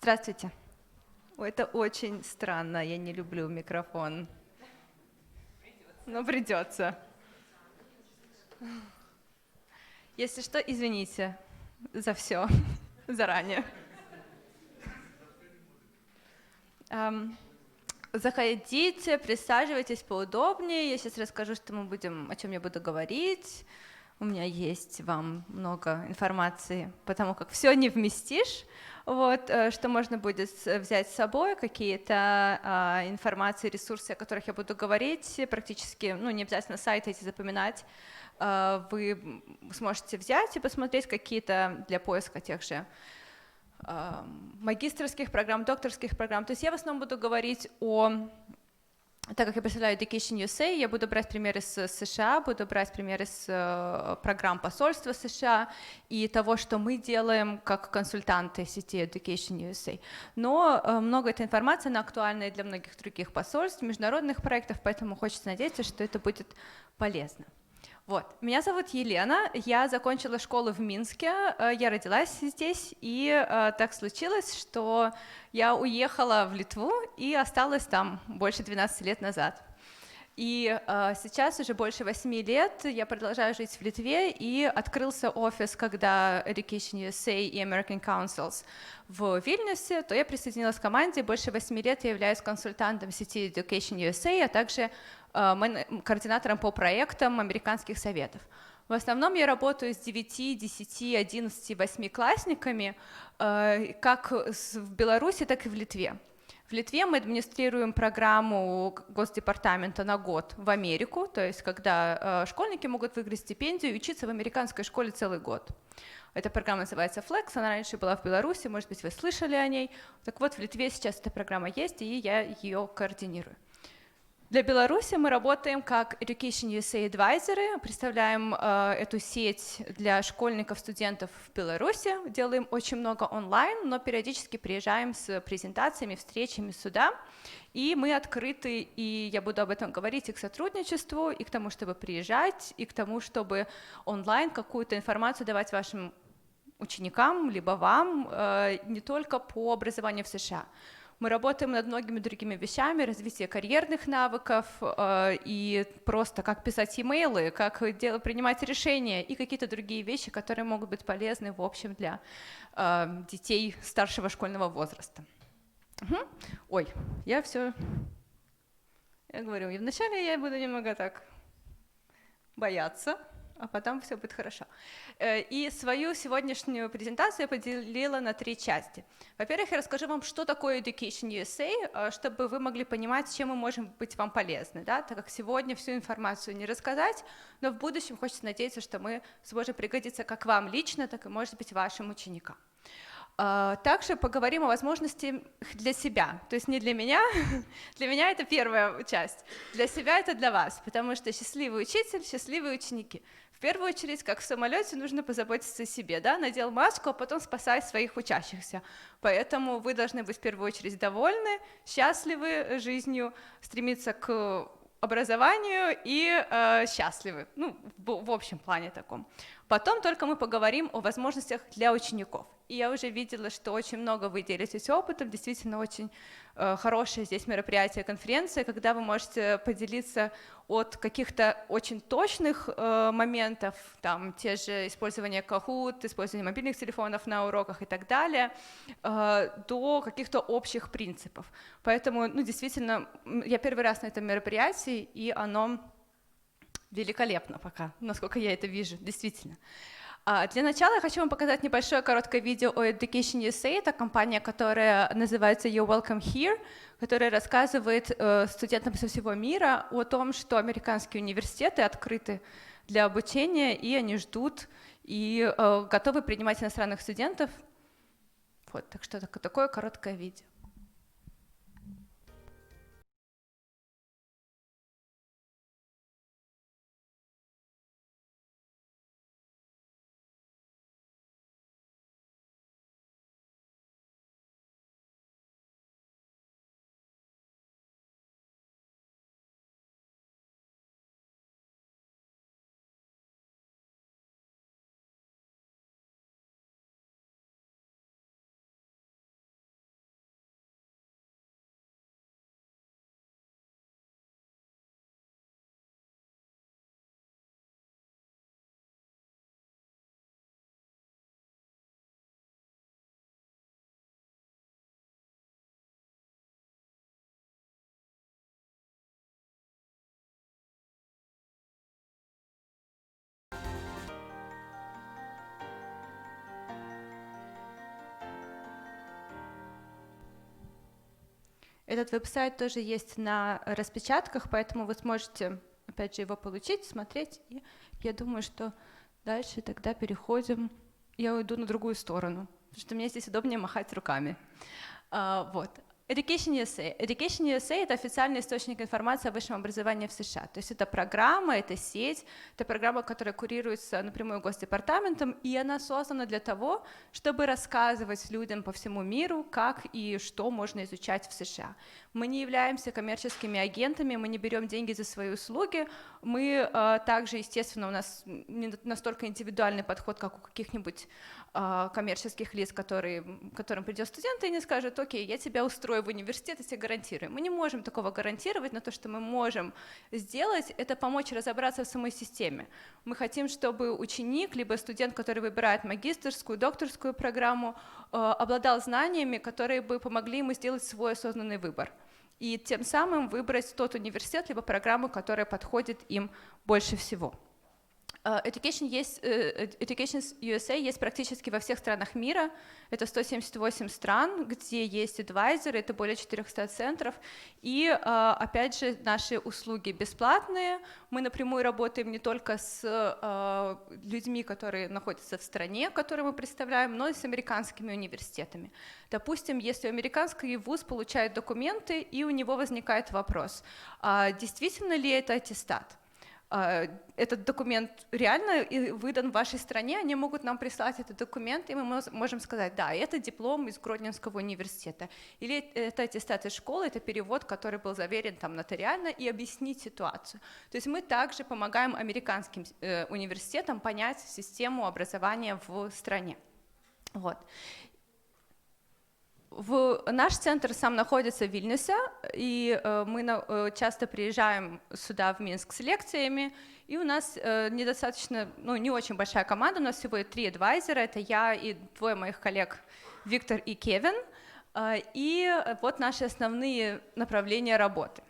Здравствуйте. Ой, это очень странно, я не люблю микрофон. Но придется. Если что, извините за все заранее. Заходите, присаживайтесь поудобнее. Я сейчас расскажу, о чем я буду говорить. У меня есть вам много информации, потому как все не вместишь. Вот, что можно будет взять с собой, какие-то информации, ресурсы, о которых я буду говорить, практически, не обязательно сайты эти запоминать, вы сможете взять и посмотреть какие-то для поиска тех же магистерских программ, докторских программ. То есть я в основном буду говорить так как я представляю Education USA, я буду брать примеры с США, буду брать примеры с программ посольства США и того, что мы делаем как консультанты сети Education USA. Но много этой информации, она актуальна и для многих других посольств, международных проектов, поэтому хочется надеяться, что это будет полезно. Вот. Меня зовут Елена, я закончила школу в Минске, я родилась здесь, и так случилось, что я уехала в Литву и осталась там больше 12 лет назад. И сейчас уже больше 8 лет я продолжаю жить в Литве, и открылся офис, когда Education USA и American Councils в Вильнюсе, то я присоединилась к команде. Больше 8 лет я являюсь консультантом сети Education USA, а также координатором по проектам американских советов. В основном я работаю с 9, 10, 11, 8-классниками, как в Беларуси, так и в Литве. В Литве мы администрируем программу Госдепартамента на год в Америку, то есть когда школьники могут выиграть стипендию и учиться в американской школе целый год. Эта программа называется Flex, она раньше была в Беларуси, может быть, вы слышали о ней. Так вот, в Литве сейчас эта программа есть, и я ее координирую. Для Беларуси мы работаем как Education USA Advisory, представляем эту сеть для школьников, студентов в Беларуси, делаем очень много онлайн, но периодически приезжаем с презентациями, встречами сюда, и мы открыты, и я буду об этом говорить, и к сотрудничеству, и к тому, чтобы приезжать, и к тому, чтобы онлайн какую-то информацию давать вашим ученикам, либо вам, не только по образованию в США. Мы работаем над многими другими вещами, развитие карьерных навыков и просто как писать имейлы, как принимать решения и какие-то другие вещи, которые могут быть полезны в общем для детей старшего школьного возраста. Ой, я говорю, и вначале я буду немного так бояться, а потом все будет хорошо. И свою сегодняшнюю презентацию я поделила на 3 части. Во-первых, я расскажу вам, что такое Education USA, чтобы вы могли понимать, чем мы можем быть вам полезны, да? Так как сегодня всю информацию не рассказать, но в будущем хочется надеяться, что мы сможем пригодиться как вам лично, так и, может быть, вашим ученикам. Также поговорим о возможностях для себя, то есть не для меня, для меня это первая часть, для себя это для вас, потому что счастливый учитель, счастливые ученики. В первую очередь, как в самолете, нужно позаботиться о себе, да, надел маску, а потом спасай своих учащихся, поэтому вы должны быть в первую очередь довольны, счастливы жизнью, стремиться к образованию и счастливы, в общем плане таком. Потом только мы поговорим о возможностях для учеников. И я уже видела, что очень много вы делитесь опытом, действительно очень хорошее здесь мероприятие, конференция, когда вы можете поделиться от каких-то очень точных моментов, там те же использование Kahoot, использование мобильных телефонов на уроках и так далее, до каких-то общих принципов. Поэтому, действительно, я первый раз на этом мероприятии, и оно великолепно пока, насколько я это вижу, действительно. Для начала я хочу вам показать небольшое короткое видео о Education USA. Это компания, которая называется You're Welcome Here, которая рассказывает студентам со всего мира о том, что американские университеты открыты для обучения, и они ждут и готовы принимать иностранных студентов. Вот, так что такое короткое видео. Этот веб-сайт тоже есть на распечатках, поэтому вы сможете, опять же, его получить, смотреть. И я думаю, что дальше тогда переходим. Я уйду на другую сторону, потому что мне здесь удобнее махать руками. Вот. Education USA. Education USA — это официальный источник информации о высшем образовании в США. То есть это программа, это сеть, это программа, которая курируется напрямую Госдепартаментом, и она создана для того, чтобы рассказывать людям по всему миру, как и что можно изучать в США. Мы не являемся коммерческими агентами, мы не берем деньги за свои услуги, мы также, естественно, у нас не настолько индивидуальный подход, как у каких-нибудь коммерческих лиц, которым придет студент и не скажет: окей, я тебя устрою в университет, я тебе гарантирую. Мы не можем такого гарантировать, но то, что мы можем сделать, это помочь разобраться в самой системе. Мы хотим, чтобы ученик, либо студент, который выбирает магистерскую, докторскую программу, обладал знаниями, которые бы помогли ему сделать свой осознанный выбор. И тем самым выбрать тот университет, либо программу, которая подходит им больше всего. Education USA есть практически во всех странах мира. Это 178 стран, где есть адвайзеры, это более 400 центров. И, опять же, наши услуги бесплатные. Мы напрямую работаем не только с людьми, которые находятся в стране, которую мы представляем, но и с американскими университетами. Допустим, если американский вуз получает документы, и у него возникает вопрос: действительно ли это аттестат? Этот документ реально выдан в вашей стране, они могут нам прислать этот документ, и мы можем сказать: да, это диплом из Гродненского университета, или это аттестат из школы, это перевод, который был заверен там нотариально, и объяснить ситуацию. То есть мы также помогаем американским университетам понять систему образования в стране. Вот. Наш центр сам находится в Вильнюсе, и мы часто приезжаем сюда, в Минск, с лекциями, и у нас недостаточно, не очень большая команда, у нас всего 3 адвайзера, это я и 2 моих коллег, Виктор и Кевин, и вот наши основные направления работы.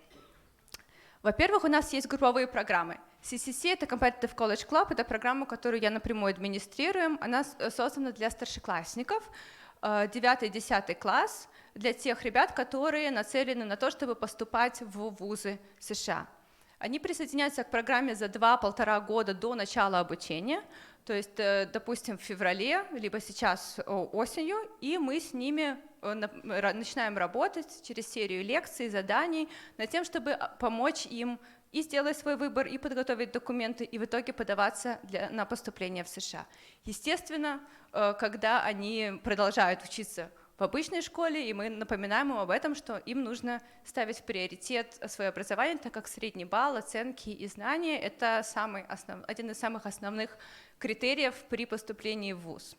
Во-первых, у нас есть групповые программы. CCC — это Competitive College Club, это программа, которую я напрямую администрирую, она создана для старшеклассников, 9-10 класс, для тех ребят, которые нацелены на то, чтобы поступать в вузы США. Они присоединяются к программе за 2-1,5 года до начала обучения, то есть, допустим, в феврале, либо сейчас осенью, и мы с ними начинаем работать через серию лекций, заданий над тем, чтобы помочь им и сделать свой выбор, и подготовить документы, и в итоге подаваться на поступление в США. Естественно, когда они продолжают учиться в обычной школе, и мы напоминаем им об этом, что им нужно ставить в приоритет свое образование, так как средний балл, оценки и знания — это один из самых основных критериев при поступлении в вуз.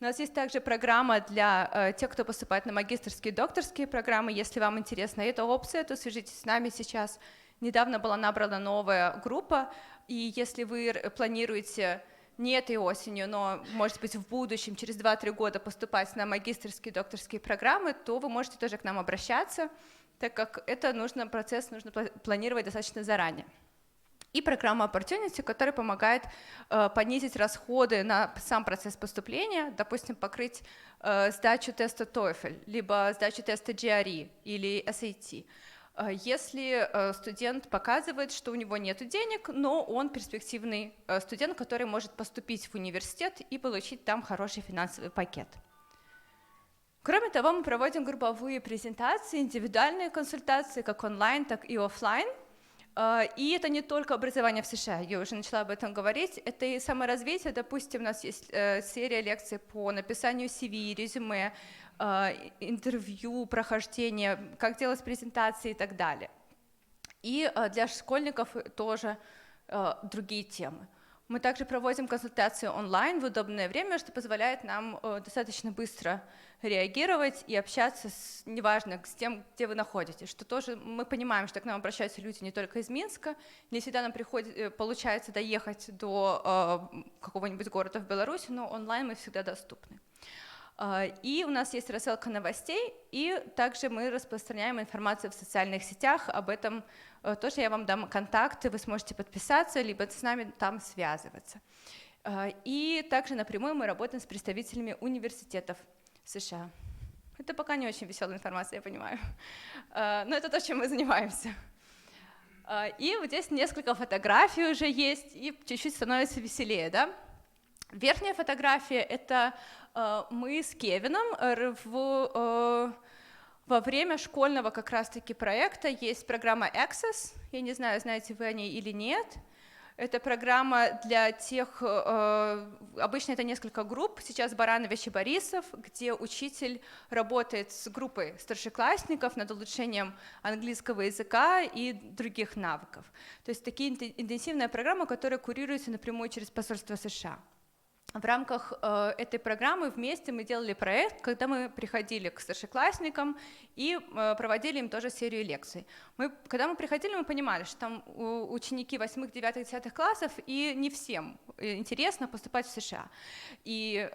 У нас есть также программа для тех, кто поступает на магистерские и докторские программы. Если вам интересна эта опция, то свяжитесь с нами сейчас. Недавно была набрана новая группа, и если вы планируете не этой осенью, но, может быть, в будущем, через 2-3 года поступать на магистерские и докторские программы, то вы можете тоже к нам обращаться, так как процесс нужно планировать достаточно заранее. И программа Opportunity, которая помогает понизить расходы на сам процесс поступления, допустим, покрыть сдачу теста TOEFL, либо сдачу теста GRE или SAT. Если студент показывает, что у него нет денег, но он перспективный студент, который может поступить в университет и получить там хороший финансовый пакет. Кроме того, мы проводим групповые презентации, индивидуальные консультации, как онлайн, так и офлайн. И это не только образование в США, я уже начала об этом говорить, это и саморазвитие. Допустим, у нас есть серия лекций по написанию CV, резюме, интервью, прохождение, как делать презентации и так далее. И для школьников тоже другие темы. Мы также проводим консультации онлайн в удобное время, что позволяет нам достаточно быстро реагировать и общаться неважно с тем, где вы находитесь. Что тоже мы понимаем, что к нам обращаются люди не только из Минска, не всегда нам получается доехать до какого-нибудь города в Беларуси, но онлайн мы всегда доступны. И у нас есть рассылка новостей, и также мы распространяем информацию в социальных сетях. Об этом тоже я вам дам контакты, вы сможете подписаться, либо с нами там связываться. И также напрямую мы работаем с представителями университетов США. Это пока не очень веселая информация, я понимаю. Но это то, чем мы занимаемся. И вот здесь несколько фотографий уже есть, и чуть-чуть становится веселее, да? Верхняя фотография — это мы с Кевином во время школьного как раз-таки проекта. Есть программа Access, я не знаю, знаете вы о ней или нет. Это программа для тех, обычно это несколько групп, сейчас Баранович и Борисов, где учитель работает с группой старшеклассников над улучшением английского языка и других навыков. То есть такие интенсивная программа, которая курируется напрямую через посольство США. В рамках этой программы вместе мы делали проект, когда мы приходили к старшеклассникам и проводили им тоже серию лекций. Когда мы приходили, мы понимали, что там ученики 8, 9, 10 классов, и не всем интересно поступать в США. И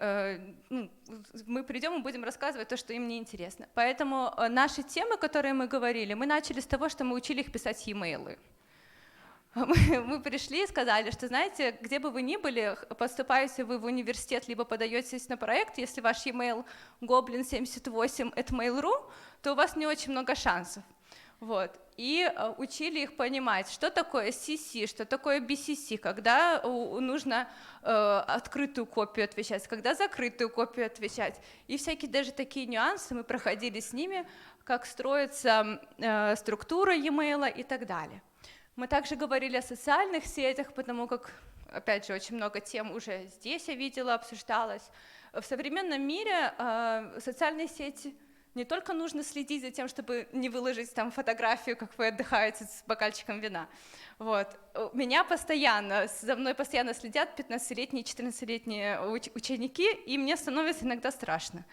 мы придем и будем рассказывать то, что им не интересно. Поэтому наши темы, которые мы говорили, мы начали с того, что мы учили их писать e-mail. Мы пришли и сказали, что, знаете, где бы вы ни были, поступаете вы в университет, либо подаетесь на проект, если ваш e-mail goblin78@mail.ru, то у вас не очень много шансов. Вот. И учили их понимать, что такое CC, что такое BCC, когда нужно открытую копию отвечать, когда закрытую копию отвечать. И всякие даже такие нюансы мы проходили с ними, как строится структура e-mail и так далее. Мы также говорили о социальных сетях, потому как, опять же, очень много тем уже здесь я видела, обсуждалось. В современном мире социальные сети не только нужно следить за тем, чтобы не выложить там фотографию, как вы отдыхаете с бокальчиком вина. Вот. За мной постоянно следят 15-летние, 14-летние ученики, и мне становится иногда страшно.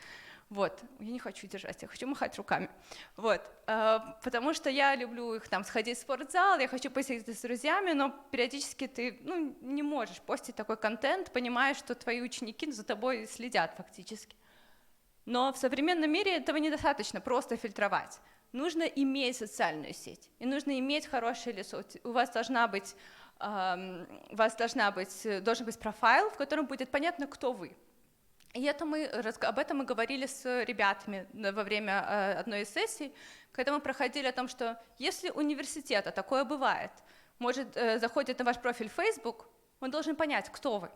Вот, я не хочу держать, я хочу махать руками, вот, потому что я люблю их там сходить в спортзал, я хочу посидеть с друзьями, но периодически ты не можешь постить такой контент, понимая, что твои ученики за тобой следят фактически. Но в современном мире этого недостаточно просто фильтровать. Нужно иметь социальную сеть, и нужно иметь хорошее лицо. У вас должен быть профайл, в котором будет понятно, кто вы. И об этом мы говорили с ребятами во время одной из сессий, когда мы проходили о том, что если университет, а такое бывает, заходит на ваш профиль Facebook, он должен понять, кто вы.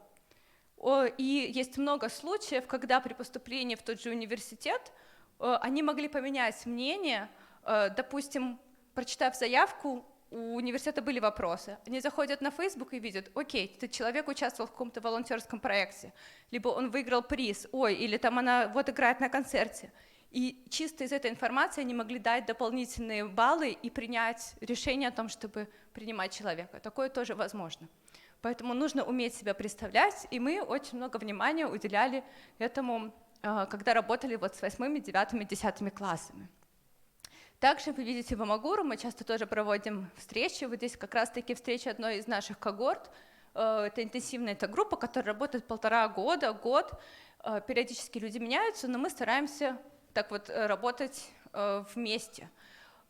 И есть много случаев, когда при поступлении в тот же университет они могли поменять мнение, допустим, прочитав заявку, у университета были вопросы. Они заходят на Facebook и видят, окей, этот человек участвовал в каком-то волонтерском проекте, либо он выиграл приз, или там она вот играет на концерте. И чисто из этой информации они могли дать дополнительные баллы и принять решение о том, чтобы принимать человека. Такое тоже возможно. Поэтому нужно уметь себя представлять, и мы очень много внимания уделяли этому, когда работали вот с 8, 9, 10 классами. Также вы видите в Амагуру, мы часто тоже проводим встречи. Вот здесь как раз-таки встреча одной из наших когорт. Это интенсивная группа, которая работает 1,5 года, год. Периодически люди меняются, но мы стараемся так вот работать вместе.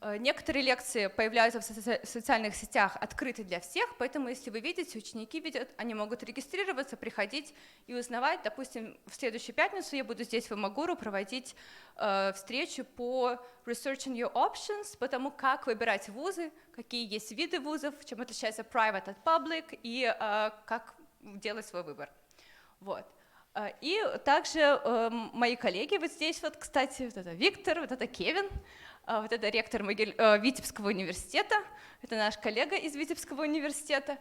Некоторые лекции появляются в социальных сетях, открыты для всех, поэтому если вы видите, ученики видят, они могут регистрироваться, приходить и узнавать. Допустим, в следующую пятницу я буду здесь в Амагуру проводить встречу по Researching Your Options, потому как выбирать вузы, какие есть виды вузов, чем отличается private от public и как делать свой выбор. Вот. И также мои коллеги вот здесь, вот, кстати, вот это Виктор, вот это Кевин, вот это ректор Витебского университета, это наш коллега из Витебского университета.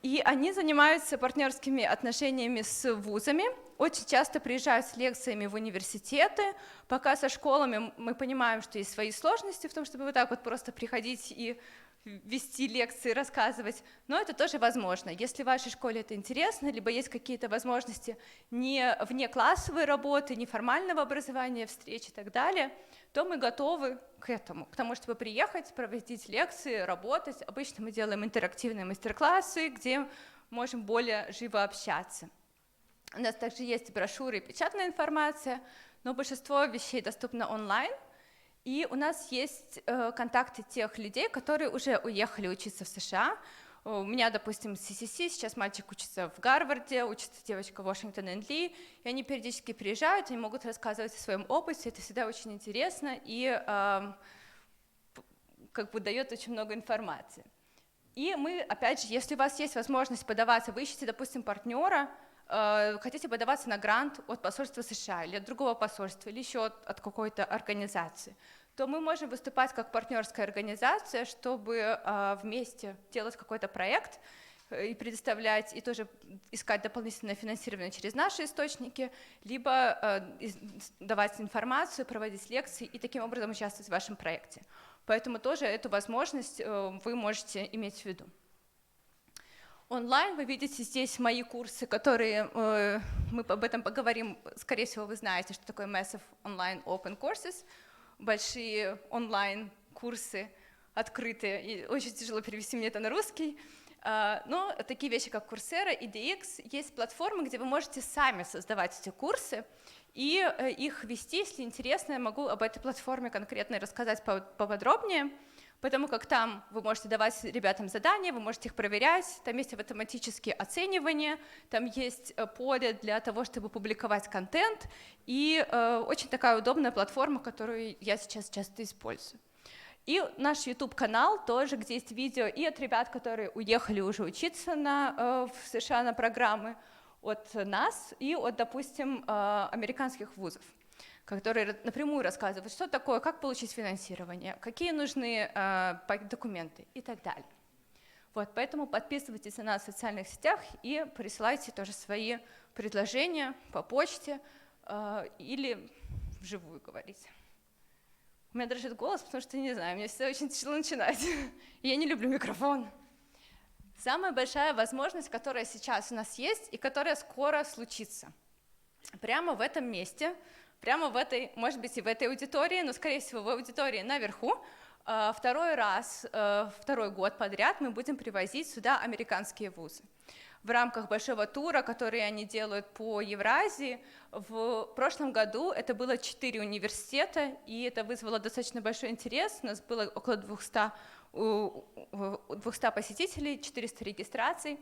И они занимаются партнерскими отношениями с вузами, очень часто приезжают с лекциями в университеты, пока со школами мы понимаем, что есть свои сложности в том, чтобы вот так вот просто приходить и вести лекции, рассказывать, но это тоже возможно. Если в вашей школе это интересно, либо есть какие-то возможности не внеклассовой работы, неформального образования, встреч и так далее, то мы готовы к этому, к тому, чтобы приехать, проводить лекции, работать. Обычно мы делаем интерактивные мастер-классы, где можем более живо общаться. У нас также есть брошюры и печатная информация, но большинство вещей доступно онлайн. И у нас есть контакты тех людей, которые уже уехали учиться в США. У меня, допустим, CCC, сейчас мальчик учится в Гарварде, учится девочка в Вашингтон энд Ли, и они периодически приезжают, они могут рассказывать о своем опыте, это всегда очень интересно и как бы дает очень много информации. И мы, опять же, если у вас есть возможность подаваться, вы ищете, допустим, партнера, хотите подаваться на грант от посольства США или от другого посольства, или еще от какой-то организации, то мы можем выступать как партнерская организация, чтобы вместе делать какой-то проект и предоставлять, и тоже искать дополнительное финансирование через наши источники, либо давать информацию, проводить лекции и таким образом участвовать в вашем проекте. Поэтому тоже эту возможность вы можете иметь в виду. Онлайн вы видите здесь мои курсы, которые, мы об этом поговорим, скорее всего, вы знаете, что такое Massive Online Open Courses, большие онлайн-курсы, открытые, и очень тяжело перевести мне это на русский, но такие вещи, как Coursera и DX, есть платформы, где вы можете сами создавать эти курсы и их вести, если интересно, я могу об этой платформе конкретно рассказать поподробнее, потому как там вы можете давать ребятам задания, вы можете их проверять, там есть автоматические оценивания, там есть поле для того, чтобы публиковать контент, и очень такая удобная платформа, которую я сейчас часто использую. И наш YouTube-канал тоже, где есть видео и от ребят, которые уехали уже учиться в США на программы, от нас и от, допустим, американских вузов, которые напрямую рассказывают, что такое, как получить финансирование, какие нужны документы и так далее. Вот, поэтому подписывайтесь на нас в социальных сетях и присылайте тоже свои предложения по почте или вживую говорите. У меня дрожит голос, потому что, не знаю, мне всегда очень тяжело начинать. Я не люблю микрофон. Самая большая возможность, которая сейчас у нас есть и которая скоро случится. Прямо в этом месте, прямо в этой, может быть, и в этой аудитории, но, скорее всего, в аудитории наверху, второй год подряд мы будем привозить сюда американские вузы. В рамках большого тура, который они делают по Евразии, в прошлом году это было 4 университета, и это вызвало достаточно большой интерес. У нас было около 200 посетителей, 400 регистраций.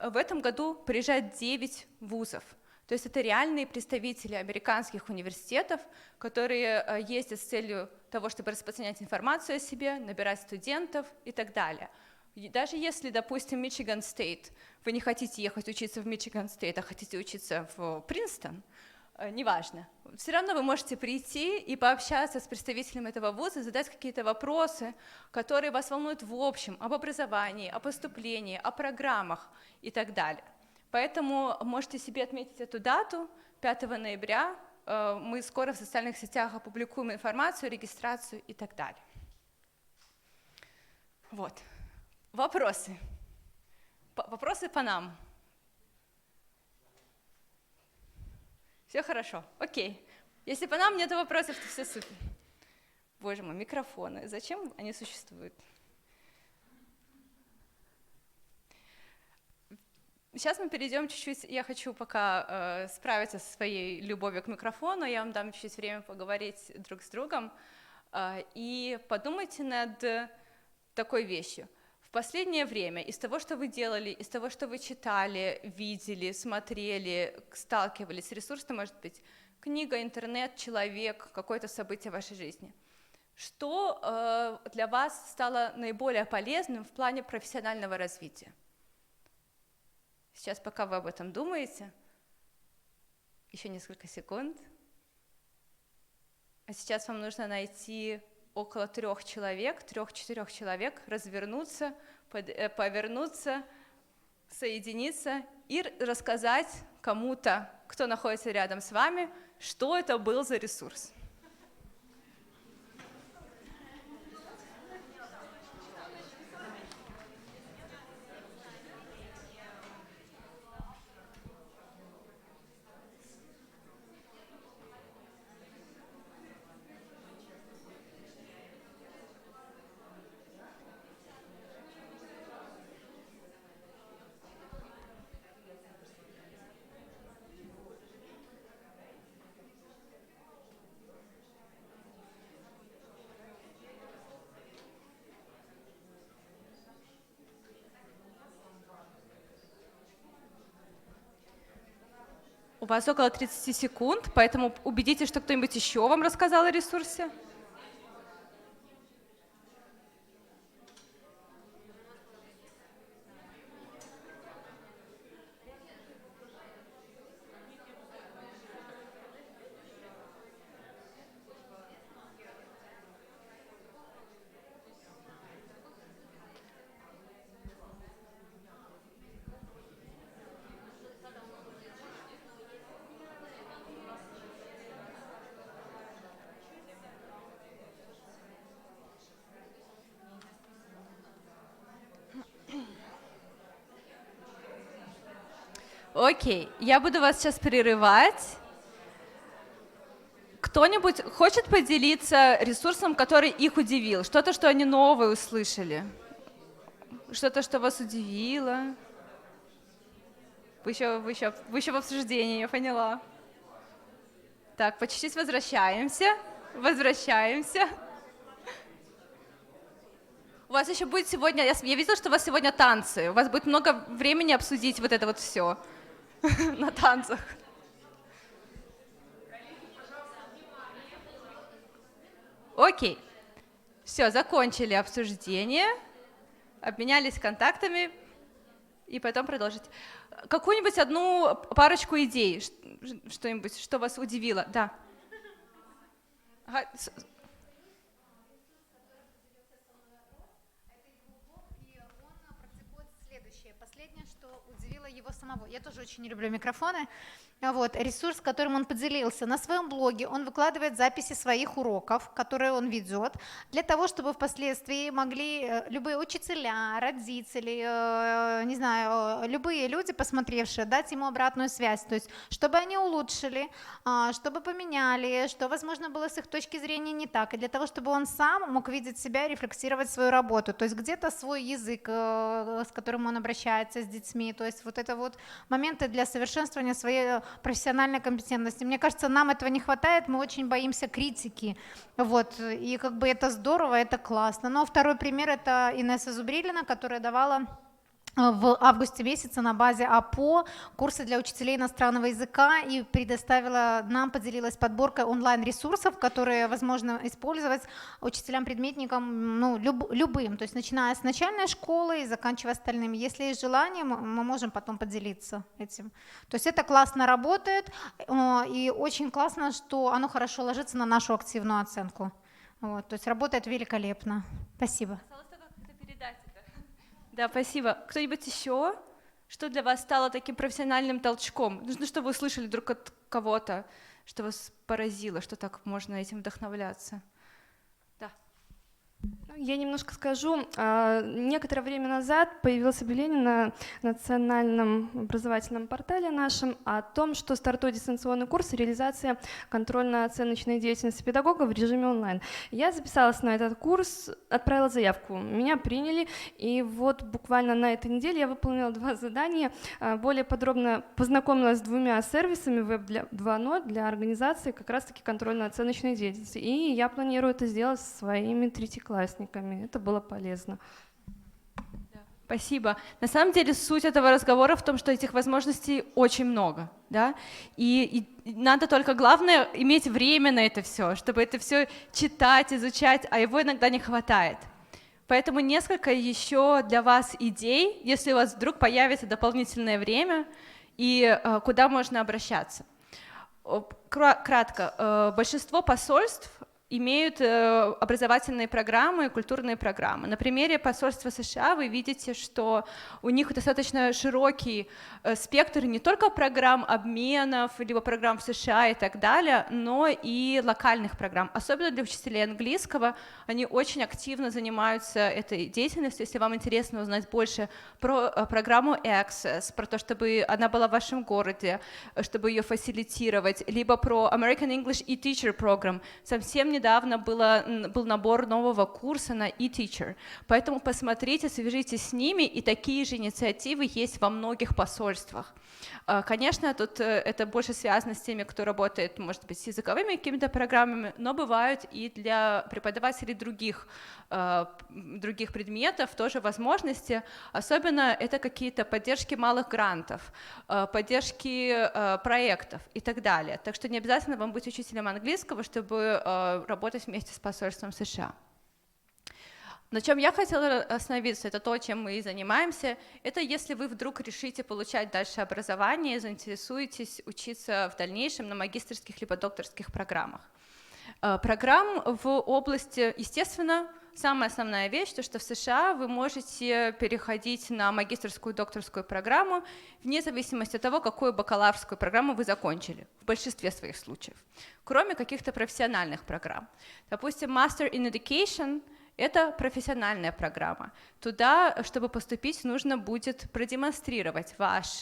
В этом году приезжает 9 вузов. То есть это реальные представители американских университетов, которые ездят с целью того, чтобы распространять информацию о себе, набирать студентов и так далее. Даже если, допустим, Мичиган Стейт, вы не хотите ехать учиться в Мичиган Стейт, а хотите учиться в Принстон, неважно, все равно вы можете прийти и пообщаться с представителем этого вуза, задать какие-то вопросы, которые вас волнуют в общем, об образовании, о поступлении, о программах и так далее. Поэтому можете себе отметить эту дату, 5 ноября, мы скоро в социальных сетях опубликуем информацию, регистрацию и так далее. Вот. Вопросы? Вопросы по нам? Все хорошо? Окей. Если по нам нет вопросов, то все супер. Боже мой, микрофоны. Зачем они существуют? Сейчас мы перейдем чуть-чуть, я хочу пока справиться со своей любовью к микрофону, я вам дам чуть-чуть время поговорить друг с другом, и подумайте над такой вещью. В последнее время из того, что вы делали, из того, что вы читали, видели, смотрели, сталкивались, ресурсы, может быть, книга, интернет, человек, какое-то событие в вашей жизни, что для вас стало наиболее полезным в плане профессионального развития? Сейчас, пока вы об этом думаете, еще несколько секунд. А сейчас вам нужно найти около 3-4 человек, развернуться, повернуться, соединиться и рассказать кому-то, кто находится рядом с вами, что это был за ресурс. вас около 30 секунд, поэтому убедитесь, что кто-нибудь еще вам рассказал о ресурсе. Окей, я буду вас сейчас прерывать. Кто-нибудь хочет поделиться ресурсом, который их удивил? Что-то, что они новое услышали? Что-то, что вас удивило? Вы еще в обсуждении, я поняла. Так, по чуть-чуть возвращаемся. У вас еще будет сегодня, я видела, что у вас сегодня танцы. У вас будет много времени обсудить вот это вот все на танцах. Окей. Все, закончили обсуждение, обменялись контактами и потом продолжить. Какую-нибудь одну парочку идей, что-нибудь, что вас удивило? Да. Ага. Последнее, что удивило его самого. Я тоже очень не люблю микрофоны. Вот, ресурс, которым он поделился. На своем блоге он выкладывает записи своих уроков, которые он ведет, для того, чтобы впоследствии могли любые учителя, родители, не знаю, любые люди, посмотревшие, дать ему обратную связь, то есть чтобы они улучшили, чтобы поменяли, что, возможно, было с их точки зрения не так, и для того, чтобы он сам мог видеть себя и рефлексировать свою работу, то есть где-то свой язык, с которым он обращается с детьми, то есть вот это вот моменты для совершенствования своей профессиональной компетентности. Мне кажется, нам этого не хватает, мы очень боимся критики, вот, и как бы это здорово, это классно. Но второй пример — это Инесса Зубрилина, которая давала в августе месяце на базе АПО курсы для учителей иностранного языка и предоставила нам, поделилась подборкой онлайн-ресурсов, которые возможно использовать учителям-предметникам, ну, любым, то есть начиная с начальной школы и заканчивая остальными. Если есть желание, мы можем потом поделиться этим. То есть это классно работает, и очень классно, что оно хорошо ложится на нашу активную оценку. Вот, то есть работает великолепно. Спасибо. Да, спасибо. Кто-нибудь еще? Что для вас стало таким профессиональным толчком? Нужно, чтобы вы услышали друг от кого-то, что вас поразило, что так можно этим вдохновляться. Да. Я немножко скажу. Некоторое время назад появилось объявление на национальном образовательном портале нашем о том, что стартует дистанционный курс «Реализация контрольно-оценочной деятельности педагога в режиме онлайн». Я записалась на этот курс, отправила заявку. Меня приняли, и вот буквально на этой неделе я выполнила 2 задания, более подробно познакомилась с 2 сервисами Web 2.0 для организации как раз-таки контрольно-оценочной деятельности. И я планирую это сделать со своими третьеклассниками. Это было полезно. Спасибо. На самом деле суть этого разговора в том, что этих возможностей очень много, да, и надо только, главное, иметь время на это все, чтобы это все читать, изучать, а его иногда не хватает. Поэтому несколько еще для вас идей, если у вас вдруг появится дополнительное время, и куда можно обращаться. Кратко, большинство посольств имеют образовательные программы, культурные программы. На примере посольства США вы видите, что у них достаточно широкий спектр не только программ обменов, либо программ в США и так далее, но и локальных программ. Особенно для учителей английского они очень активно занимаются этой деятельностью. Если вам интересно узнать больше про программу Access, про то, чтобы она была в вашем городе, чтобы ее фасилитировать, либо про American English e-Teacher Program, совсем недавно был набор нового курса на e-teacher, поэтому посмотрите, свяжитесь с ними, и такие же инициативы есть во многих посольствах. Конечно, тут это больше связано с теми, кто работает, может быть, с языковыми какими-то программами, но бывают и для преподавателей других предметов тоже возможности, особенно это какие-то поддержки малых грантов, поддержки проектов и так далее. Так что не обязательно вам быть учителем английского, чтобы работать вместе с посольством США. На чем я хотела остановиться, это то, чем мы и занимаемся, это если вы вдруг решите получать дальше образование и заинтересуетесь учиться в дальнейшем на магистерских либо докторских программах. Программ в области, естественно, самая основная вещь, то, что в США вы можете переходить на магистерскую и докторскую программу вне зависимости от того, какую бакалаврскую программу вы закончили, в большинстве своих случаев, кроме каких-то профессиональных программ. Допустим, Master in Education — это профессиональная программа. Туда, чтобы поступить, нужно будет продемонстрировать ваш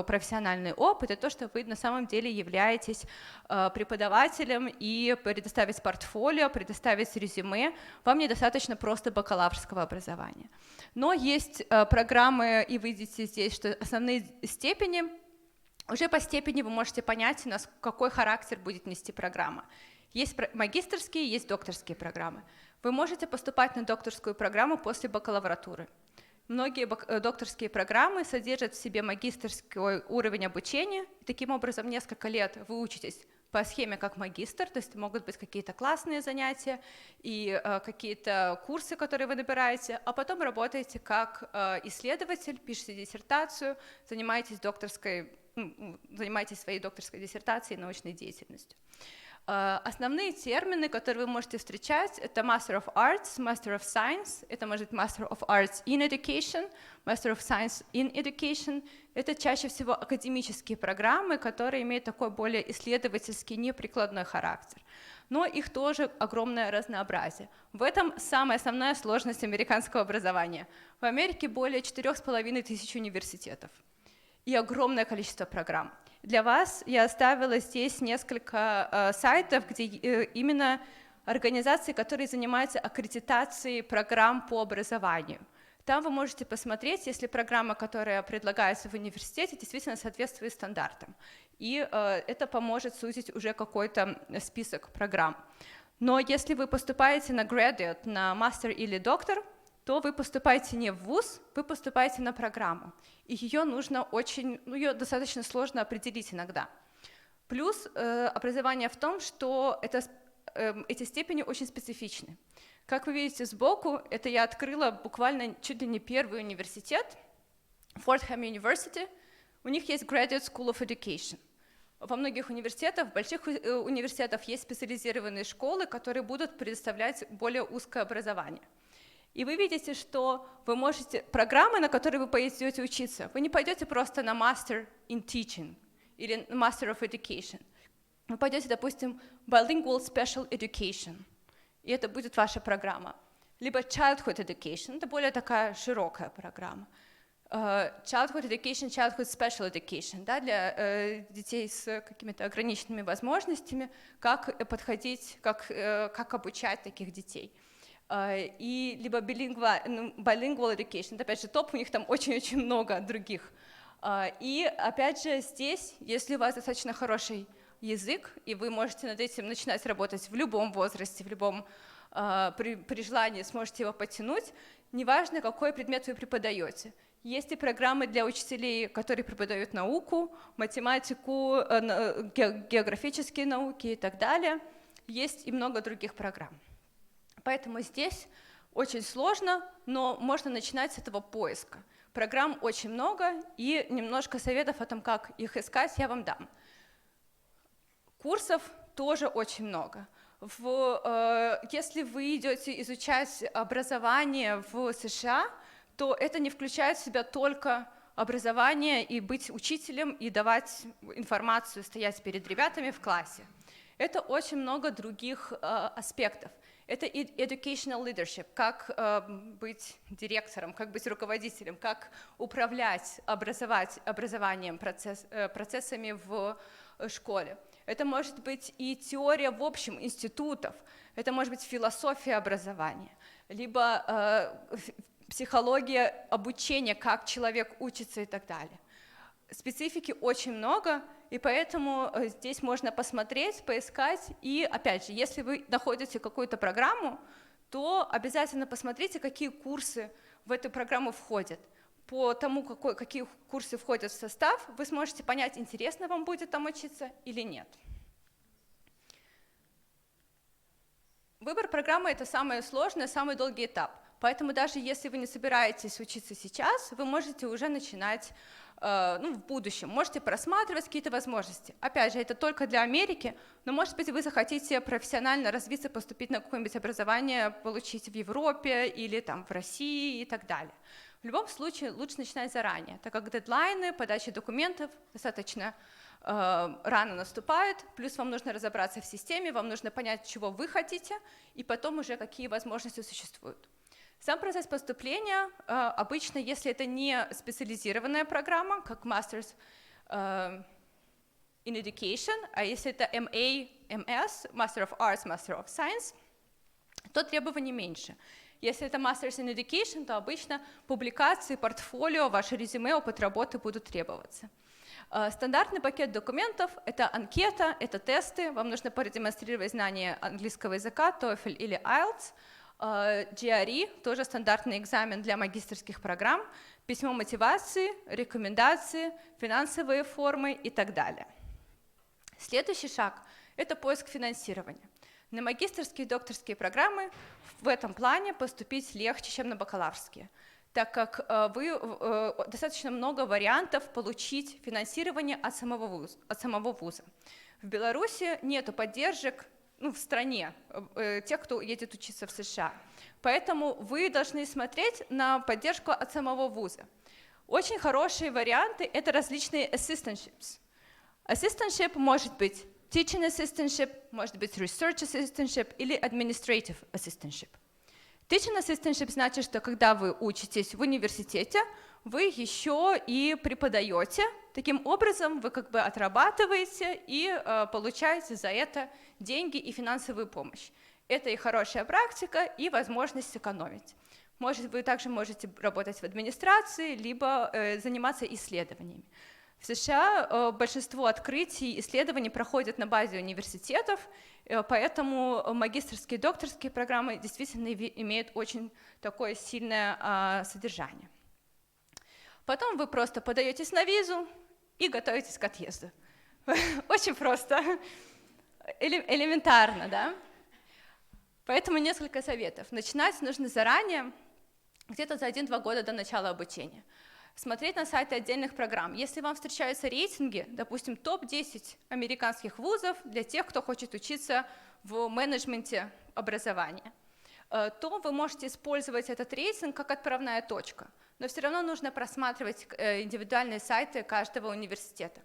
профессиональный опыт и то, что вы на самом деле являетесь преподавателем, и предоставить портфолио, предоставить резюме. Вам недостаточно просто бакалаврского образования. Но есть программы, и вы видите здесь, что основные степени, уже по степени вы можете понять, какой характер будет нести программа. Есть магистерские, есть докторские программы. Вы можете поступать на докторскую программу после бакалавратуры. Многие докторские программы содержат в себе магистерский уровень обучения. Таким образом, несколько лет вы учитесь по схеме как магистр, то есть могут быть какие-то классные занятия и какие-то курсы, которые вы набираете, а потом работаете как исследователь, пишете диссертацию, занимаетесь своей докторской диссертацией и научной деятельностью. Основные термины, которые вы можете встречать, это Master of Arts, Master of Science, это может быть Master of Arts in Education, Master of Science in Education. Это чаще всего академические программы, которые имеют такой более исследовательский, неприкладной характер. Но их тоже огромное разнообразие. В этом самая основная сложность американского образования. В Америке более 4500 университетов и огромное количество программ. Для вас я оставила здесь несколько сайтов, где именно организации, которые занимаются аккредитацией программ по образованию. Там вы можете посмотреть, если программа, которая предлагается в университете, действительно соответствует стандартам. И это поможет сузить уже какой-то список программ. Но если вы поступаете на graduate, на мастер или доктор, то вы поступаете не в вуз, вы поступаете на программу. И ее нужно ее достаточно сложно определить иногда. Плюс образование в том, что эти степени очень специфичны. Как вы видите сбоку, это я открыла буквально чуть ли не первый университет, Fordham University. У них есть Graduate School of Education. Во многих университетах, в больших университетах есть специализированные школы, которые будут предоставлять более узкое образование. И вы видите, что вы можете, программы, на которые вы пойдете учиться, вы не пойдете просто на Master in Teaching или Master of Education. Вы пойдете, допустим, Bilingual Special Education, и это будет ваша программа. Либо Childhood Education, это более такая широкая программа. Childhood Education, Childhood Special Education, да, для детей с какими-то ограниченными возможностями, как подходить, как обучать таких детей. И либо bilingual education, это опять же топ, у них там очень-очень много других. И опять же здесь, если у вас достаточно хороший язык, и вы можете над этим начинать работать в любом возрасте, при желании сможете его подтянуть, неважно, какой предмет вы преподаете. Есть и программы для учителей, которые преподают науку, математику, географические науки и так далее. Есть и много других программ. Поэтому здесь очень сложно, но можно начинать с этого поиска. Программ очень много, и немножко советов о том, как их искать, я вам дам. Курсов тоже очень много. Если вы идете изучать образование в США, то это не включает в себя только образование и быть учителем, и давать информацию, стоять перед ребятами в классе. Это очень много других аспектов. Это educational leadership, как быть директором, как быть руководителем, как управлять образованием, процессами в школе. это может быть и теория в общем институтов, это может быть философия образования, либо психология обучения, как человек учится и так далее. Специфики очень много, и поэтому здесь можно посмотреть, поискать, и опять же, если вы находите какую-то программу, то обязательно посмотрите, какие курсы в эту программу входят. По тому, какие курсы входят в состав, вы сможете понять, интересно вам будет там учиться или нет. Выбор программы – это самое сложное, самый долгий этап. Поэтому даже если вы не собираетесь учиться сейчас, вы можете уже начинать в будущем. Можете просматривать какие-то возможности. Опять же, это только для Америки, но, может быть, вы захотите профессионально развиться, поступить на какое-нибудь образование, получить в Европе или там, в России и так далее. В любом случае, лучше начинать заранее, так как дедлайны подачи документов достаточно рано наступают, плюс вам нужно разобраться в системе, вам нужно понять, чего вы хотите, и потом уже какие возможности существуют. Сам процесс поступления, обычно, если это не специализированная программа, как Masters in Education, а если это MA, MS, Master of Arts, Master of Science, то требований меньше. Если это Masters in Education, то обычно публикации, портфолио, ваше резюме, опыт работы будут требоваться. Стандартный пакет документов – это анкета, это тесты, вам нужно продемонстрировать знание английского языка, TOEFL или IELTS, GRE, тоже стандартный экзамен для магистерских программ, письмо мотивации, рекомендации, финансовые формы и так далее. Следующий шаг – это поиск финансирования. На магистерские и докторские программы в этом плане поступить легче, чем на бакалаврские, так как достаточно много вариантов получить финансирование от самого вуза. В Беларуси нету поддержек в стране тех, кто едет учиться в США. Поэтому вы должны смотреть на поддержку от самого вуза. Очень хорошие варианты – это различные assistantships. Assistantship может быть teaching assistantship, может быть research assistantship или administrative assistantship. Teaching assistantship значит, что когда вы учитесь в университете, вы еще и преподаете. Таким образом, вы как бы отрабатываете и получаете за это деньги и финансовую помощь. Это и хорошая практика, и возможность сэкономить. Вы также можете работать в администрации, либо заниматься исследованиями. В США большинство открытий и исследований проходят на базе университетов, поэтому магистерские и докторские программы действительно имеют очень такое сильное содержание. Потом вы просто подаетесь на визу и готовитесь к отъезду. Очень просто, элементарно, да? Поэтому несколько советов. Начинать нужно заранее, где-то за 1-2 года до начала обучения. Смотреть на сайты отдельных программ. Если вам встречаются рейтинги, допустим, топ-10 американских вузов для тех, кто хочет учиться в менеджменте образования, то вы можете использовать этот рейтинг как отправная точка. Но все равно нужно просматривать индивидуальные сайты каждого университета.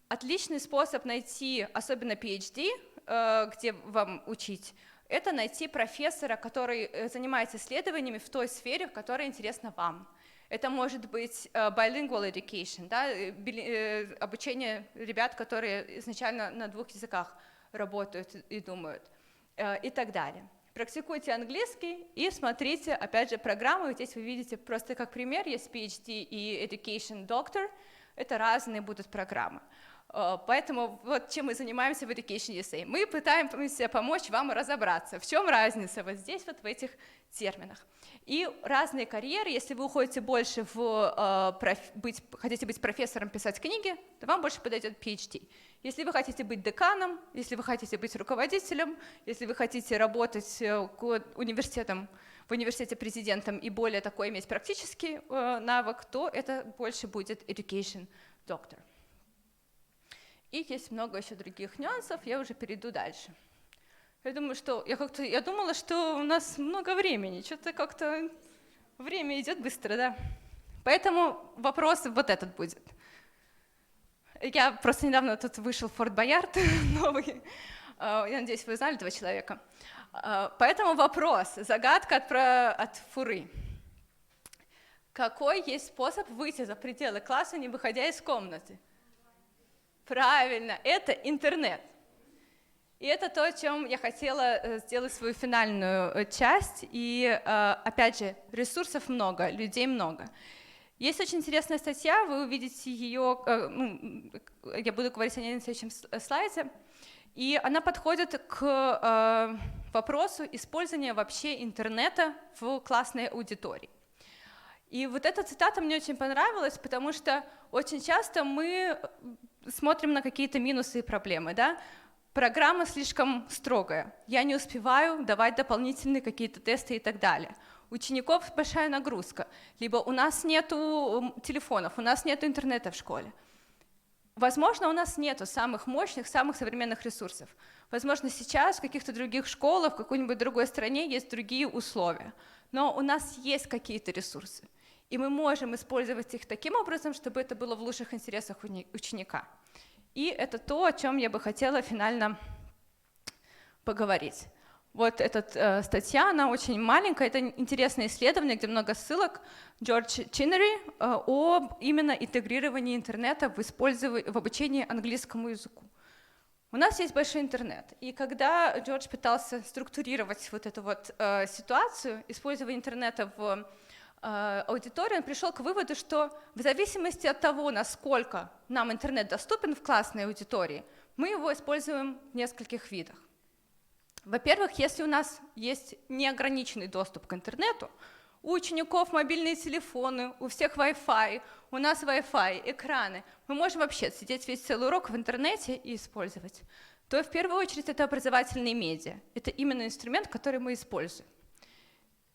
Отличный способ найти, особенно PhD, где вам учить, это найти профессора, который занимается исследованиями в той сфере, которая интересна вам. Это может быть bilingual education, да, обучение ребят, которые изначально на 2 языках работают и думают, и так далее. Практикуйте английский и смотрите, опять же, программы. Здесь вы видите просто как пример, есть PhD и Education Doctor, это разные будут программы. Поэтому вот чем мы занимаемся в Education USA. Мы пытаемся помочь вам разобраться, в чем разница вот здесь, вот в этих терминах. И разные карьеры, если вы уходите больше хотите быть профессором, писать книги, то вам больше подойдет PhD. Если вы хотите быть деканом, если вы хотите быть руководителем, если вы хотите работать в университете президентом и более такой иметь практический навык, то это больше будет Education Doctor. И есть много еще других нюансов, я уже перейду дальше. Я думала, что у нас много времени, что-то как-то время идет быстро, да. Поэтому вопрос вот этот будет. Я просто недавно тут вышел в Форт Боярд новый, я надеюсь, вы знали этого человека. Поэтому вопрос, загадка от Фуры. Какой есть способ выйти за пределы класса, не выходя из комнаты? Правильно, это интернет. И это то, о чем я хотела сделать свою финальную часть. И, опять же, ресурсов много, людей много. Есть очень интересная статья, вы увидите ее, я буду говорить о ней на следующем слайде. И она подходит к вопросу использования вообще интернета в классной аудитории. И вот эта цитата мне очень понравилась, потому что очень часто мы смотрим на какие-то минусы и проблемы, да? Программа слишком строгая, я не успеваю давать дополнительные какие-то тесты и так далее. У учеников большая нагрузка, либо у нас нету телефонов, у нас нету интернета в школе. Возможно, у нас нету самых мощных, самых современных ресурсов. Возможно, сейчас в каких-то других школах, в какой-нибудь другой стране есть другие условия. Но у нас есть какие-то ресурсы, и мы можем использовать их таким образом, чтобы это было в лучших интересах ученика. И это то, о чем я бы хотела финально поговорить. Вот эта статья, она очень маленькая, это интересное исследование, где много ссылок, Джордж Чиннери, об именно интегрировании интернета в обучении английскому языку. У нас есть большой интернет, и когда Джордж пытался структурировать вот эту вот ситуацию, использования интернета в аудитории, он пришел к выводу, что в зависимости от того, насколько нам интернет доступен в классной аудитории, мы его используем в нескольких видах. Во-первых, если у нас есть неограниченный доступ к интернету, у учеников мобильные телефоны, у всех Wi-Fi, у нас Wi-Fi, экраны, мы можем вообще сидеть весь целый урок в интернете и использовать, то в первую очередь это образовательные медиа. Это именно инструмент, который мы используем.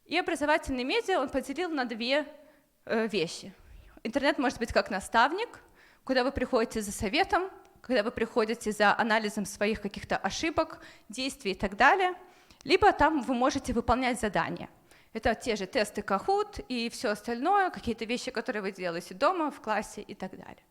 И образовательные медиа он поделил на две вещи. Интернет может быть как наставник, куда вы приходите за советом, когда вы приходите за анализом своих каких-то ошибок, действий и так далее, либо там вы можете выполнять задания. Это те же тесты Kahoot и все остальное, какие-то вещи, которые вы делаете дома, в классе и так далее.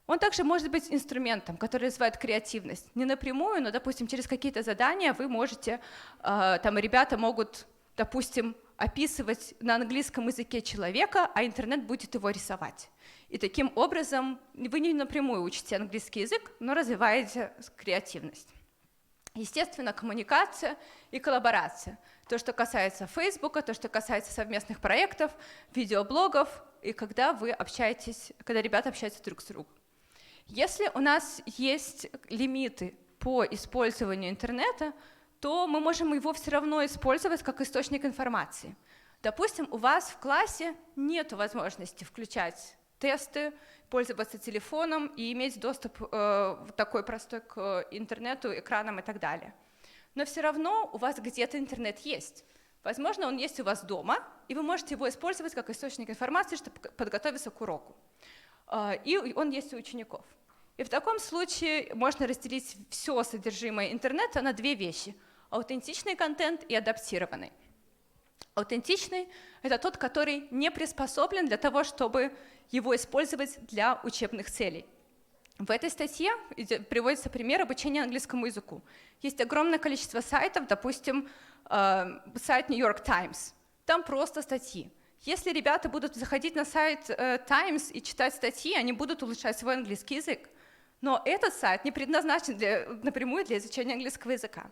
Он также может быть инструментом, который развивает креативность. Не напрямую, но, допустим, через какие-то задания вы можете, там ребята могут, допустим, описывать на английском языке человека, а интернет будет его рисовать. И таким образом вы не напрямую учите английский язык, но развиваете креативность. Естественно, коммуникация и коллаборация. То, что касается Фейсбука, то, что касается совместных проектов, видеоблогов, и когда ребята общаются друг с другом. Если у нас есть лимиты по использованию интернета, то мы можем его все равно использовать как источник информации. Допустим, у вас в классе нет возможности включать тесты, пользоваться телефоном и иметь доступ такой простой к интернету, экранам и так далее. Но все равно у вас где-то интернет есть. Возможно, он есть у вас дома, и вы можете его использовать как источник информации, чтобы подготовиться к уроку. И он есть у учеников. И в таком случае можно разделить все содержимое интернета на две вещи – аутентичный контент и адаптированный. Аутентичный – это тот, который не приспособлен для того, чтобы его использовать для учебных целей. В этой статье приводится пример обучения английскому языку. Есть огромное количество сайтов, допустим, сайт New York Times. Там просто статьи. Если ребята будут заходить на сайт Times и читать статьи, они будут улучшать свой английский язык. Но этот сайт не предназначен напрямую для изучения английского языка.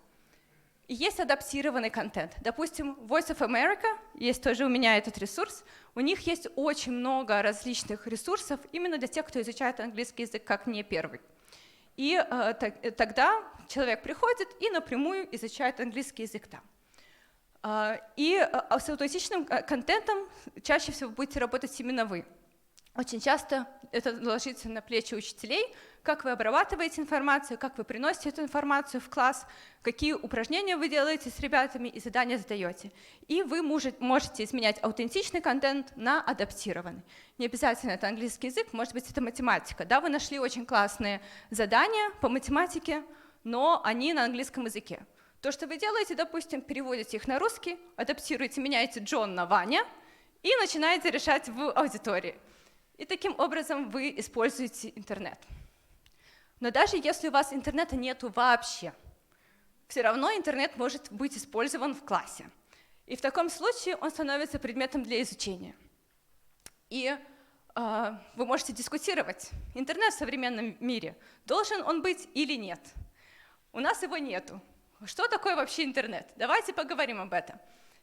И есть адаптированный контент. Допустим, Voice of America, есть тоже у меня этот ресурс, у них есть очень много различных ресурсов именно для тех, кто изучает английский язык как не первый. И тогда человек приходит и напрямую изучает английский язык там. И с аутентичным контентом чаще всего будете работать именно вы. Очень часто это ложится на плечи учителей, как вы обрабатываете информацию, как вы приносите эту информацию в класс, какие упражнения вы делаете с ребятами и задания задаете. И вы можете изменять аутентичный контент на адаптированный. Не обязательно это английский язык, может быть, это математика. Да, вы нашли очень классные задания по математике, но они на английском языке. То, что вы делаете, допустим, переводите их на русский, адаптируете, меняете Джон на Ваня и начинаете решать в аудитории. И таким образом вы используете интернет. Но даже если у вас интернета нету вообще, все равно интернет может быть использован в классе. И в таком случае он становится предметом для изучения. И вы можете дискутировать. Интернет в современном мире, должен он быть или нет? У нас его нету. Что такое вообще интернет? Давайте поговорим об этом.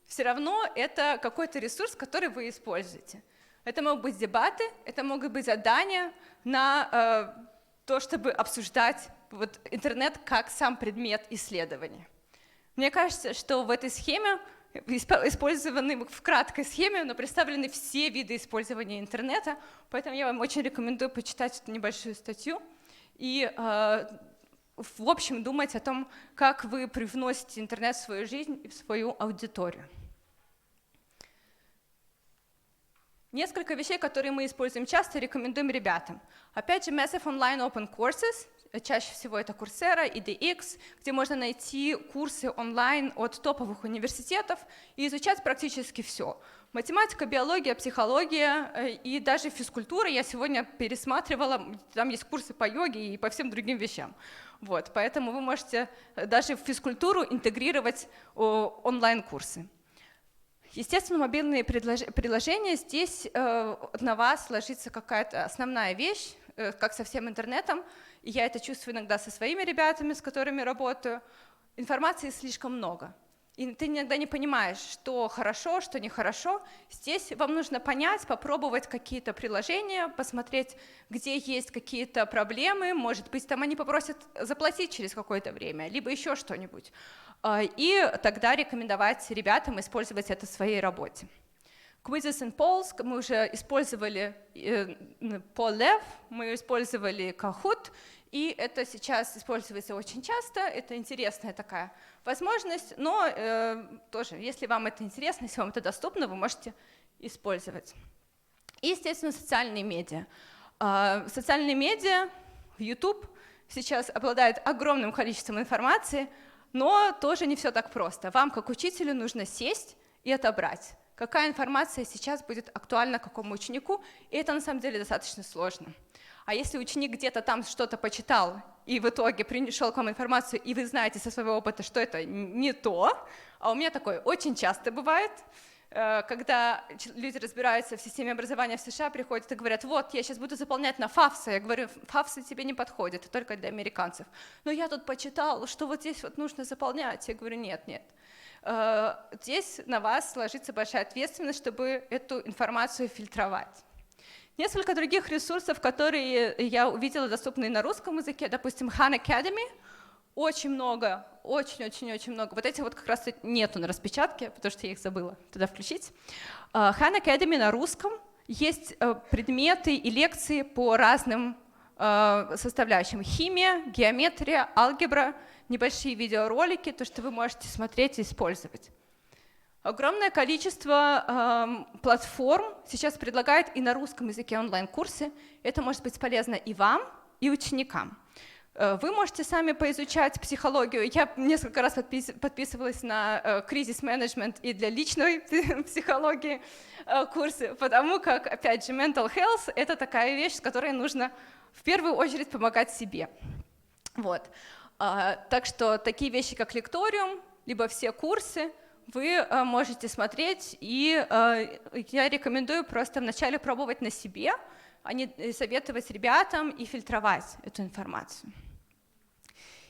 Все равно это какой-то ресурс, который вы используете. Это могут быть дебаты, это могут быть задания на то, чтобы обсуждать вот интернет как сам предмет исследования. Мне кажется, что в этой схеме использованы в краткой схеме, но представлены все виды использования интернета, поэтому я вам очень рекомендую почитать эту небольшую статью и, в общем, думать о том, как вы привносите интернет в свою жизнь и в свою аудиторию. Несколько вещей, которые мы используем часто, рекомендуем ребятам. Опять же, Massive Online Open Courses, чаще всего это Coursera, EDX, где можно найти курсы онлайн от топовых университетов и изучать практически все. Математика, биология, психология и даже физкультура. Я сегодня пересматривала, там есть курсы по йоге и по всем другим вещам. Вот, поэтому вы можете даже в физкультуру интегрировать онлайн-курсы. Естественно, мобильные приложения, здесь на вас ложится какая-то основная вещь, как со всем интернетом, и я это чувствую иногда со своими ребятами, с которыми работаю. Информации слишком много, и ты иногда не понимаешь, что хорошо, что нехорошо. Здесь вам нужно понять, попробовать какие-то приложения, посмотреть, где есть какие-то проблемы, может быть, там они попросят заплатить через какое-то время, либо еще что-нибудь. И тогда рекомендовать ребятам использовать это в своей работе. Quizzes and Polls мы уже использовали PollLev, мы использовали Kahoot, и это сейчас используется очень часто, это интересная такая возможность, но тоже, если вам это интересно, если вам это доступно, вы можете использовать. И, естественно, социальные медиа. Социальные медиа, YouTube сейчас обладает огромным количеством информации, но тоже не все так просто. Вам, как учителю, нужно сесть и отобрать, какая информация сейчас будет актуальна какому ученику, и это на самом деле достаточно сложно. А если ученик где-то там что-то почитал, и в итоге пришел к вам информацию, и вы знаете со своего опыта, что это не то, а у меня такое очень часто бывает, когда люди разбираются в системе образования в США, приходят и говорят, вот, я сейчас буду заполнять на ФАФСы. Я говорю, ФАФСы тебе не подходят, это только для американцев. Но я тут почитал, что вот здесь вот нужно заполнять. Я говорю, нет. Здесь на вас ложится большая ответственность, чтобы эту информацию фильтровать. Несколько других ресурсов, которые я увидела доступные на русском языке, допустим, Khan Academy. Очень много, очень много. Вот этих вот как раз нету на распечатке, потому что я их забыла туда включить. Khan Academy на русском. Есть предметы и лекции по разным составляющим. Химия, геометрия, алгебра, небольшие видеоролики, то, что вы можете смотреть и использовать. Огромное количество платформ сейчас предлагает и на русском языке онлайн-курсы. Это может быть полезно и вам, и ученикам. Вы можете сами поизучать психологию. Я несколько раз подписывалась на кризис-менеджмент и для личной психологии курсы, потому как, опять же, mental health — это такая вещь, с которой нужно в первую очередь помогать себе. Вот. Так что такие вещи, как лекториум, либо все курсы, вы можете смотреть, и я рекомендую просто вначале пробовать на себе, а не советовать ребятам и фильтровать эту информацию.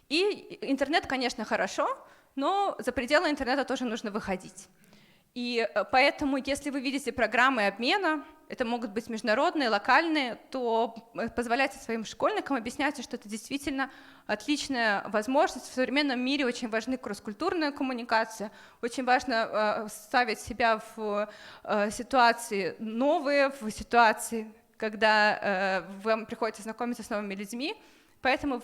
И интернет, конечно, хорошо, но за пределы интернета тоже нужно выходить. И поэтому, если вы видите программы обмена, это могут быть международные, локальные, то позволяйте своим школьникам, объясняйте, что это действительно отличная возможность. В современном мире очень важны кросс-культурная коммуникация, очень важно ставить себя в ситуации новые, в ситуации, когда вам приходится знакомиться с новыми людьми, поэтому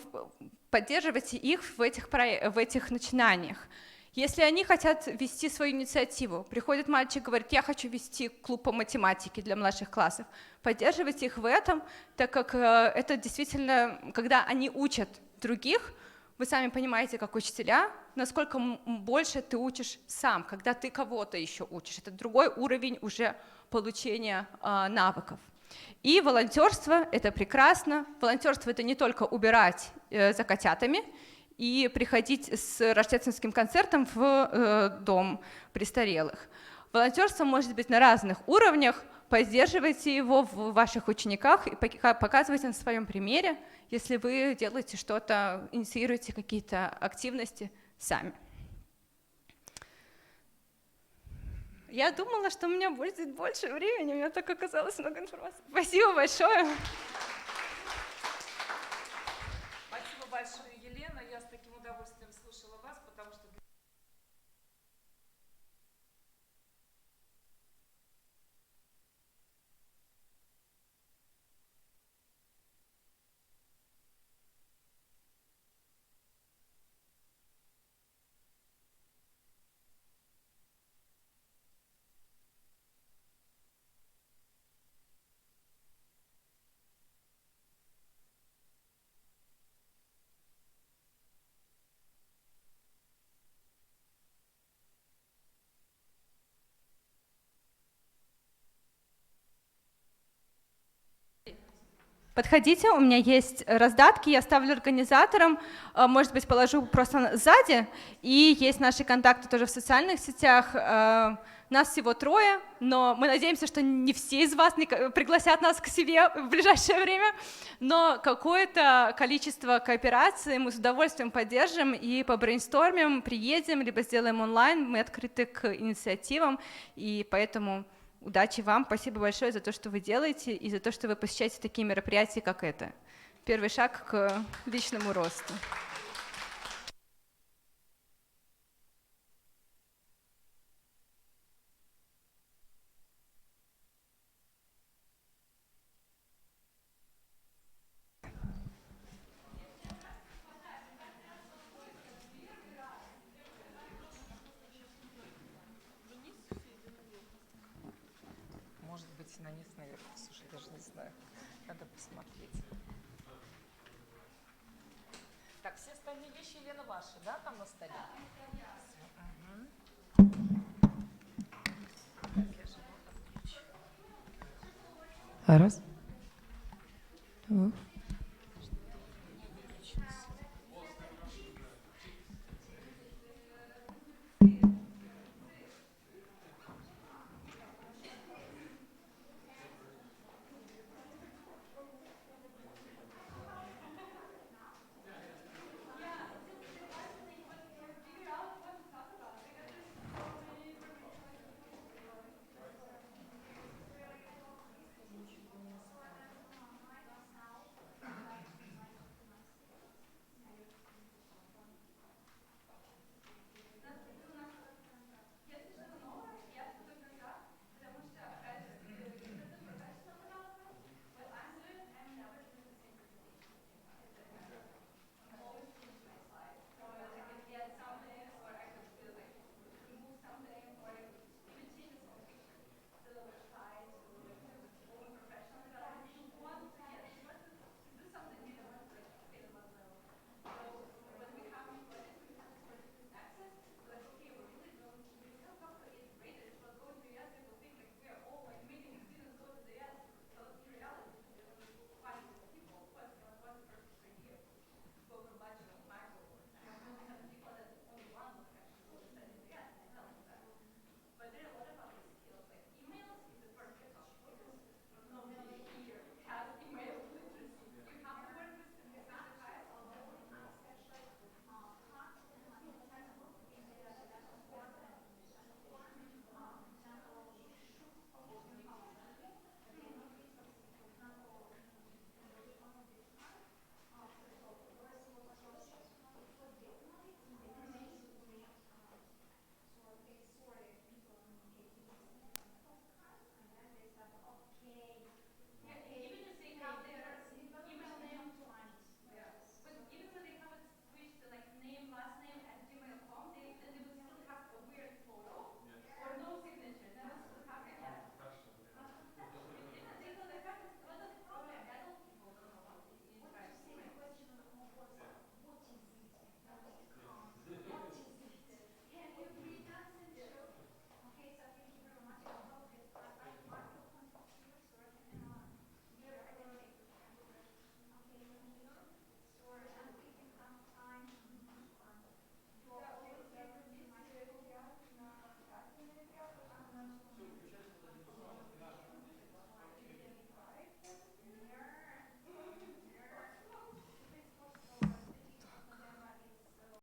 поддерживайте их в этих начинаниях. Если они хотят вести свою инициативу, приходит мальчик, говорит, я хочу вести клуб по математике для младших классов, поддерживайте их в этом, так как это действительно, когда они учат других, вы сами понимаете, как учителя, насколько больше ты учишь сам, когда ты кого-то еще учишь. Это другой уровень уже получения навыков. И волонтерство — это прекрасно. Волонтерство — это не только убирать за котятами и приходить с рождественским концертом в дом престарелых. Волонтерство может быть на разных уровнях. Поддерживайте его в ваших учениках и показывайте на своем примере, если вы делаете что-то, инициируете какие-то активности сами. Я думала, что у меня будет больше времени, у меня так оказалось много информации. Спасибо большое. Спасибо большое, Елена. Я с таким удовольствием слушала вас, потому что... Подходите, у меня есть раздатки, я ставлю организаторам, может быть, положу просто сзади, и есть наши контакты тоже в социальных сетях. Нас всего 3, но мы надеемся, что не все из вас пригласят нас к себе в ближайшее время, но какое-то количество коопераций мы с удовольствием поддержим и побрейнстормим, приедем, либо сделаем онлайн, мы открыты к инициативам, и поэтому... Удачи вам, спасибо большое за то, что вы делаете, и за то, что вы посещаете такие мероприятия, как это. Первый шаг к личному росту. Может быть, на низ, наверное, слушай, даже не знаю. Надо посмотреть. Так, все остальные вещи, Елена, ваши, да, там на столе? Раз. Два.